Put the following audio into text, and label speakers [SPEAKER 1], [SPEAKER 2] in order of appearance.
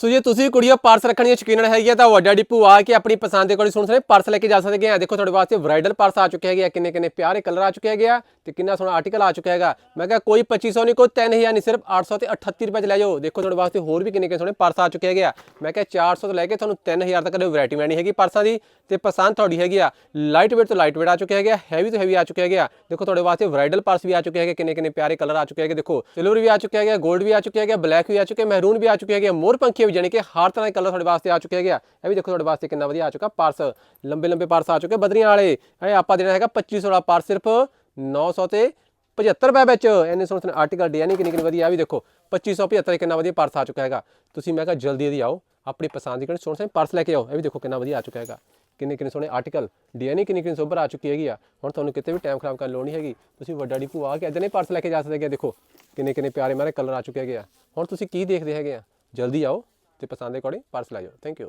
[SPEAKER 1] ਸੋ ਜੇ ਤੁਸੀਂ ਕੁੜੀਆਂ ਪਰਸ ਰੱਖਣ ਦੀਆਂ ਸ਼ੌਕੀਨ ਹੈਗੀਆਂ ਤਾਂ ਵੱਡਾ ਡਿਪੂ ਆ ਕੇ ਆਪਣੀ ਪਸੰਦ ਦੇ ਅਕੋਰਡਿੰਗ ਸੋਹਣੇ ਪਰਸ ਲੈ ਕੇ ਜਾ ਸਕਦੇ ਆ। ਦੇਖੋ ਤੁਹਾਡੇ ਵਾਸਤੇ ਬ੍ਰਾਈਡਲ ਪਰਸ ਆ ਚੁੱਕੇ ਹੈਗੇ ਆ, ਕਿੰਨੇ ਕਿੰਨੇ ਪਿਆਰੇ ਕਲਰ ਆ ਚੁੱਕੇ ਹੈਗੇ ਆ ਤੇ ਕਿੰਨਾ ਸੋਹਣਾ ਆਰਟੀਕਲ ਆ ਚੁੱਕਿਆ ਹੈਗਾ। ਮੈਂ ਕਿਹਾ ਕੋਈ 2500 ਨਹੀਂ, ਕੋਈ 3000 ਨਹੀਂ, ਸਿਰਫ 838 ਰੁਪਏ ਚ ਲੈ ਜਾਓ। ਦੇਖੋ ਤੁਹਾਡੇ ਵਾਸਤੇ ਹੋਰ ਵੀ ਕਿੰਨੇ ਕਿੰਨੇ ਸੋਹਣੇ ਪਰਸ ਆ ਚੁੱਕੇ ਹੈਗੇ ਆ। ਮੈਂ ਕਿਹਾ 400 ਤੋਂ ਲੈ ਕੇ ਤੁਹਾਨੂੰ 3000 ਤੱਕ ਦੀ ਵੈਰਾਈਟੀ ਮਿਲਣੀ ਹੈਗੀ ਪਰਸਾਂ ਦੀ ਤੇ ਪਸੰਦ ਤੁਹਾਡੀ ਹੈਗੀ ਆ। ਲਾਈਟ ਵੇਟ ਤੋਂ ਲਾਈਟ ਵੇਟ ਆ ਚੁੱਕੇ ਹੈਗੇ ਆ, ਹੈਵੀ ਤੋਂ ਹੈਵੀ ਆ ਚੁੱਕੇ ਹੈਗੇ ਆ। ਦੇਖੋ ਤੁਹਾਡੇ ਵਾਸਤੇ ਬ੍ਰਾਈਡਲ ਪਰਸ ਵੀ ਆ ਚੁੱਕੇ ਹੈਗੇ, ਕਿੰਨੇ ਕਿੰਨੇ ਪਿਆਰੇ ਕਲਰ ਆ ਚੁੱਕੇ ਹੈਗੇ। ਦੇਖੋ ਸਿਲਵਰ ਵੀ ਆ ਚੁੱਕੇ ਹੈਗੇ, 골ਡ ਵੀ ਆ ਚੁੱਕੇ ਹੈਗੇ, ਬਲੈਕ ਵੀ ਆ ਚੁੱਕੇ, ਮਹਿਰੂਨ ਵੀ ਆ ਚੁੱਕੇ ਹੈਗੇ, ਮੋਰ ਪੰਖੀ ਵੀ, ਜਾਨੀ ਕਿ ਹਰ ਤਰ੍ਹਾਂ ਦੇ ਕਲਰ ਤੁਹਾਡੇ ਵਾਸਤੇ ਆ ਚੁੱਕੇ ਹੈਗੇ ਆ। ਇਹ ਵੀ ਦੇਖੋ ਤੁਹਾਡੇ ਵਾਸਤੇ ਕਿੰਨਾ ਵਧੀਆ ਆ ਚੁੱਕਾ ਪਰਸ, ਲੰਬੇ ਲੰਬੇ ਪਰਸ ਆ ਚੁੱਕੇ ਬਦਰੀਆਂ ਵਾਲੇ। ਇਹ ਆਪਾਂ ਦੇਣਾ ਹੈਗਾ 2500 ਵਾਲਾ ਪਰਸ ਸਿਰਫ 975 ਰੁਪਏ ਵਿੱਚ। ਇੰਨੇ ਸੋਹਣੇ ਆਰਟੀਕਲ ਡਿਜ਼ਾਈਨਿੰਗ ਕਿੰਨੀ ਕਿੰਨੀ ਵਧੀਆ। ਵੀ ਦੇਖੋ 2575 ਕਿੰਨਾ ਵਧੀਆ ਪਰਸ ਆ ਚੁੱਕਾ ਹੈਗਾ। ਤੁਸੀਂ ਮੈਂ ਕਿਹਾ ਜਲਦੀ ਜਲਦੀ ਆਓ, ਆਪਣੀ ਪਸੰਦ ਦੀ ਕਿਹੜੇ ਸੋਹਣੇ ਪਰਸ ਲੈ ਕੇ ਆਓ। ਇਹ ਵੀ ਦੇਖੋ ਕਿੰਨਾ ਵਧੀਆ ਆ ਚੁੱਕਾ ਹੈਗਾ, ਕਿੰਨੇ ਕਿੰਨੇ ਸੋਹਣੇ ਆਰਟੀਕਲ ਡਿਜ਼ਾਈਨਿੰਗ ਕਿੰਨੀ ਕਿੰਨੀ ਸੋਬਰ ਆ ਚੁੱਕੀ ਹੈਗੀ ਆ। ਹੁਣ ਤੁਹਾਨੂੰ ਕਿਤੇ ਵੀ ਟਾਈਮ ਖਰਾਬ ਕਰਨ ਲੋੜ ਨਹੀਂ ਹੈਗੀ, ਤੁਸੀਂ ਵੱਡਾ ਡਿਪੂ ਆ ਕੇ ਇੱਦਾਂ ਦੇ ਪਰਸ ਲੈ ਕੇ ਜਾ ਸਕਦੇ ਹੈਗੇ। ਦੇਖੋ ਕਿੰਨੇ ਕਿੰਨੇ ਪਿਆਰੇ ਮਾਰੇ ਕਲਰ ਆ ਚੁੱਕੇ ਹੈਗੇ ਆ। ਹੁਣ ਤੁਸੀਂ ਕੀ ਦੇਖਦੇ ਹੈਗੇ ਆ, ਜਲਦੀ ਆਓ ਤੇ ਪਸੰਦ ਦੇ ਅਕੋਰਡਿੰਗ ਪਰਸ ਲੈ ਜਾਓ। Thank you.